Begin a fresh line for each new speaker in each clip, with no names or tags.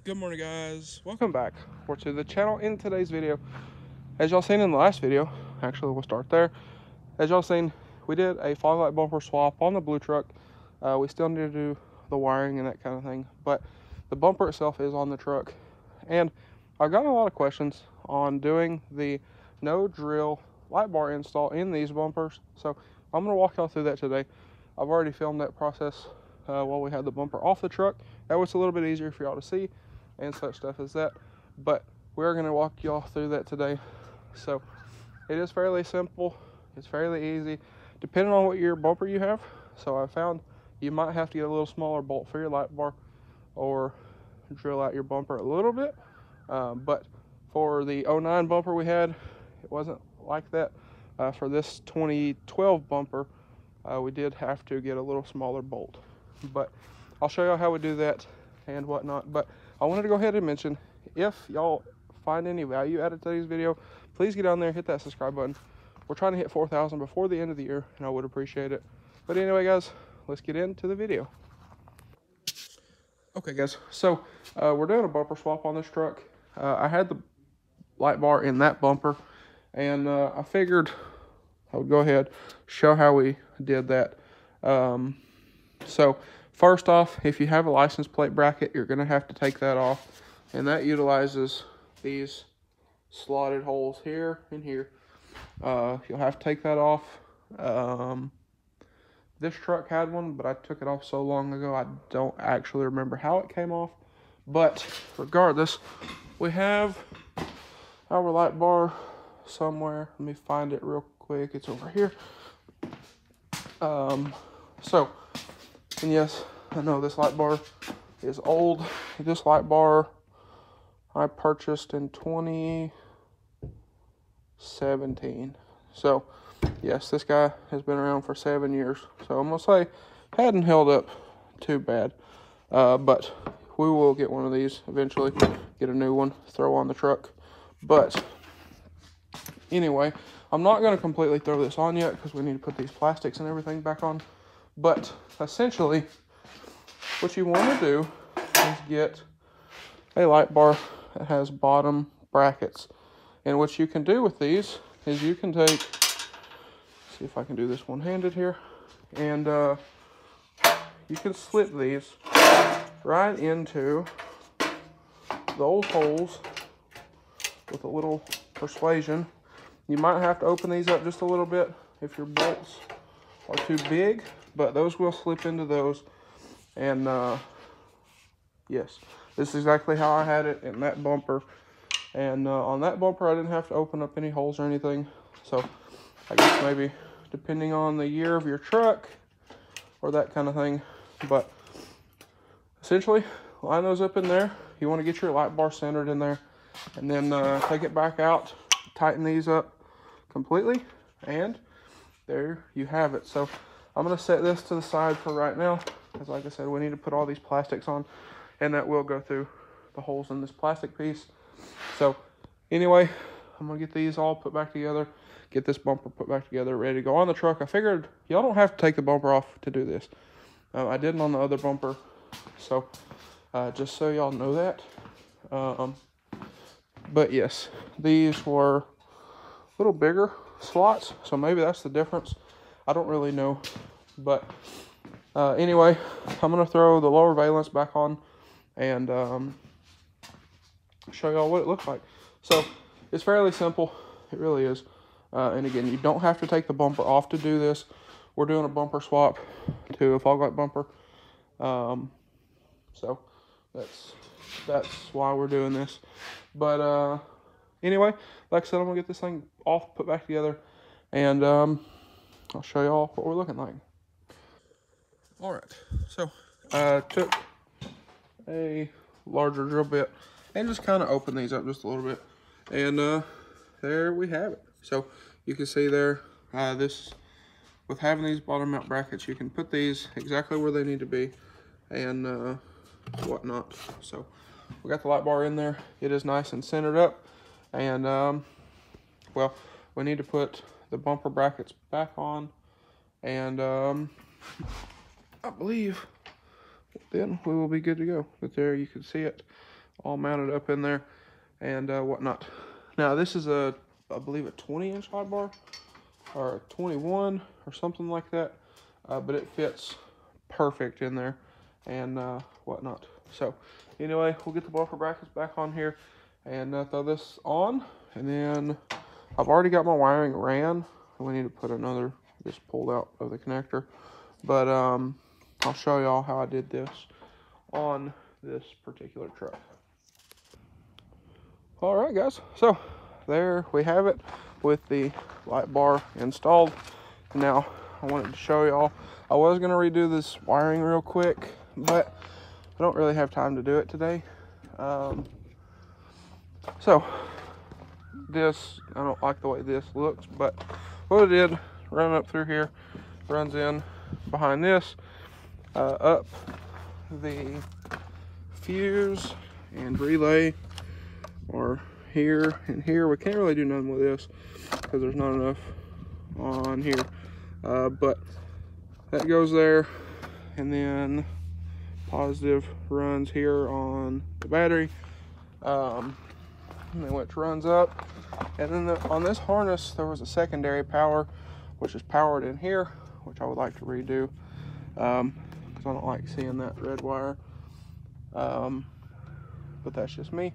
Good morning, guys. Welcome back to the channel. In today's video, as y'all seen in the last video, actually we'll start there. As y'all seen, we did a fog light bumper swap on the blue truck. We still need to do the wiring and that kind of thing, but the bumper itself is on the truck. And I've gotten a lot of questions on doing the no drill light bar install in these bumpers, so I'm going to walk y'all through that today. I've already filmed that process while we had the bumper off the truck. That was a little bit easier for y'all to see and such stuff as that, but we're going to walk y'all through that today. So it is fairly simple, it's fairly easy depending on what your bumper you have. So I found you might have to get a little smaller bolt for your light bar or drill out your bumper a little bit, but for the 09 bumper we had, it wasn't like that. For this 2012 bumper, we did have to get a little smaller bolt, but I'll show y'all how we do that and whatnot. But I wanted to go ahead and mention, if y'all find any value out of today's video, please get down there, hit that subscribe button. We're trying to hit 4,000 before the end of the year, and I would appreciate it. But anyway, guys, let's get into the video. Okay, guys, so we're doing a bumper swap on this truck. I had the light bar in that bumper, and I figured I would go ahead show how we did that. So first off, if you have a license plate bracket, you're going to have to take that off, and that utilizes these slotted holes here and here. You'll have to take that off. This truck had one, but I took it off so long ago I don't actually remember how it came off. But regardless, we have our light bar somewhere. Let me find it real quick. It's over here. So, and yes, I know this light bar is old. This light bar I purchased in 2017. So, yes, this guy has been around for 7 years. So I'm going to say hadn't held up too bad. But we will get one of these eventually, get a new one, throw on the truck. But anyway, I'm not going to completely throw this on yet because we need to put these plastics and everything back on. But essentially, what you want to do is get a light bar that has bottom brackets. And what you can do with these is you can take, see if I can do this one-handed here, and you can slip these right into those holes with a little persuasion. You might have to open these up just a little bit if your bolts are too big, but those will slip into those. And yes, this is exactly how I had it in that bumper. And on that bumper, I didn't have to open up any holes or anything. So I guess maybe depending on the year of your truck or that kind of thing. But essentially, line those up in there. You want to get your light bar centered in there, and then take it back out, tighten these up completely, and there you have it. So I'm going to set this to the side for right now, because like I said, we need to put all these plastics on, and that will go through the holes in this plastic piece. So anyway, I'm going to get these all put back together, get this bumper put back together, ready to go on the truck. I figured y'all don't have to take the bumper off to do this. I did it on the other bumper, so just so y'all know that. But yes, these were a little bigger slots, so maybe that's the difference. I don't really know. But anyway, I'm going to throw the lower valence back on and show y'all what it looks like. So it's fairly simple. It really is. And again, you don't have to take the bumper off to do this. We're doing a bumper swap to a fog light bumper. So that's why we're doing this. But anyway, like I said, I'm going to get this thing all put back together, and I'll show y'all what we're looking like. All right, so I took a larger drill bit and just kind of opened these up just a little bit, and there we have it. So you can see there, this, with having these bottom mount brackets, you can put these exactly where they need to be and whatnot. So we got the light bar in there. It is nice and centered up, and well, we need to put the bumper brackets back on, and I believe then we will be good to go. But there you can see it. all mounted up in there and whatnot. Now this is I believe a 20-inch light bar or a 21 or something like that, but it fits perfect in there and whatnot. So anyway, we'll get the bumper brackets back on here and throw this on, and then I've already got my wiring ran. We need to put another just pulled out of the connector, but I'll show y'all how I did this on this particular truck. All right, guys, so there we have it with the light bar installed. Now I wanted to show y'all, I was going to redo this wiring real quick, but I don't really have time to do it today. So this, I don't like the way this looks, but what I did, run up through here, runs in behind this, up the fuse and relay are here and here. We can't really do nothing with this because there's not enough on here, but that goes there, and then positive runs here on the battery, and then which runs up, and then on this harness there was a secondary power which is powered in here, which I would like to redo because I don't like seeing that red wire, but that's just me.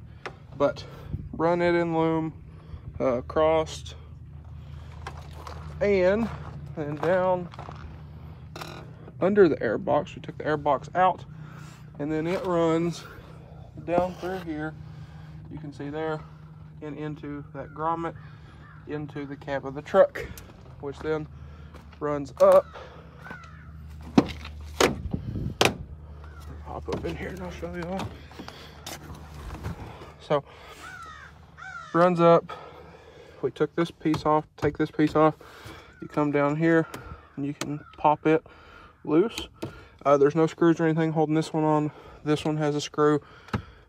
But run it in loom, crossed, and then down under the air box. We took the air box out, and then it runs down through here. You can see there, and into that grommet, into the cab of the truck, which then runs up. Hop up in here and I'll show you all. So runs up. We took this piece off, take this piece off. You come down here and you can pop it loose. There's no screws or anything holding this one on. This one has a screw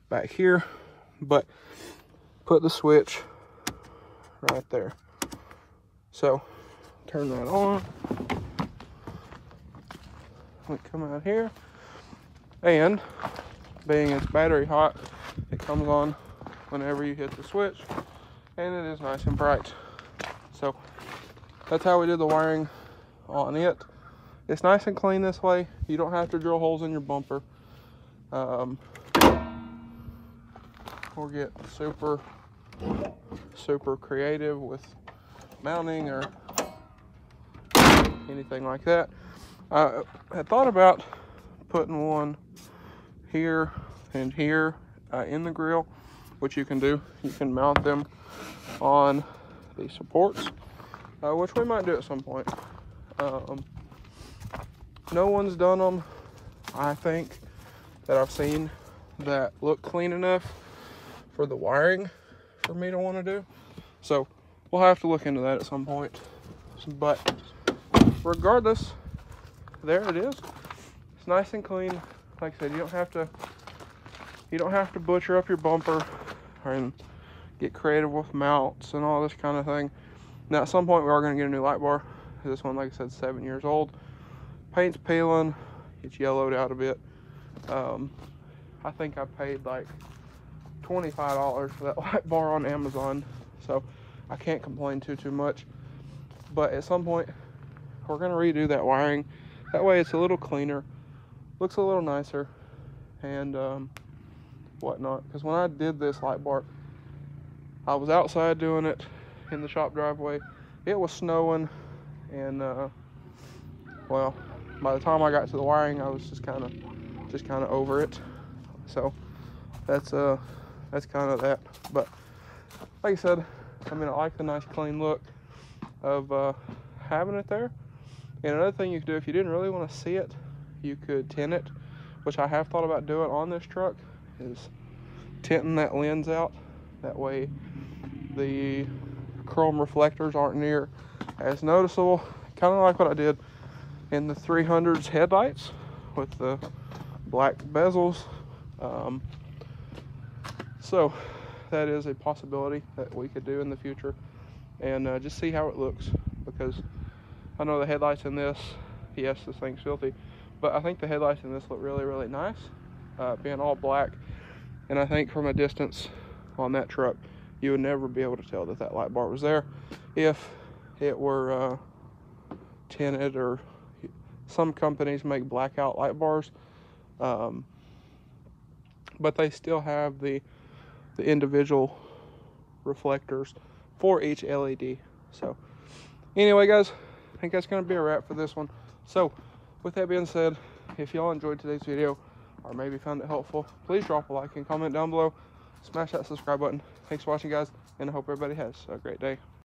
back here, but put the switch right there. So turn that on. We come out here, and being it's battery hot, it comes on whenever you hit the switch, and it is nice and bright. So that's how we did the wiring on it. It's nice and clean this way. You don't have to drill holes in your bumper or get super creative with mounting or anything like that. I had thought about putting one here and here in the grill, which you can do. You can mount them on the supports, which we might do at some point. No one's done them, I think, that I've seen that look clean enough for the wiring for me to want to do. So we'll have to look into that at some point. But regardless, there it is. It's nice and clean. Like I said, you don't have to butcher up your bumper and get creative with mounts and all this kind of thing. Now at some point we are going to get a new light bar. This one, like I said, 7 years old. Paint's peeling, it's yellowed out a bit. I think I paid like $25 for that light bar on Amazon, so I can't complain too much. But at some point we're going to redo that wiring. That way it's a little cleaner, looks a little nicer, and whatnot. Because when I did this light bar, I was outside doing it in the shop driveway. It was snowing, and well, by the time I got to the wiring, I was just kind of over it. So that's kind of that. But like I said, I mean, I like the nice clean look of having it there. And another thing you could do, if you didn't really want to see it, you could tint it, which I have thought about doing on this truck, is tinting that lens out. That way the chrome reflectors aren't near as noticeable. Kind of like what I did in the 300s headlights with the black bezels. So that is a possibility that we could do in the future, and just see how it looks, because I know the headlights in this, yes, this thing's filthy, but I think the headlights in this look really nice, being all black And I think from a distance on that truck, you would never be able to tell that that light bar was there if it were tinted, or some companies make blackout light bars, but they still have the individual reflectors for each LED. So anyway, guys, I think that's going to be a wrap for this one. So with that being said, if y'all enjoyed today's video or maybe found it helpful, please drop a like and comment down below. Smash that subscribe button. Thanks for watching, guys, and I hope everybody has a great day.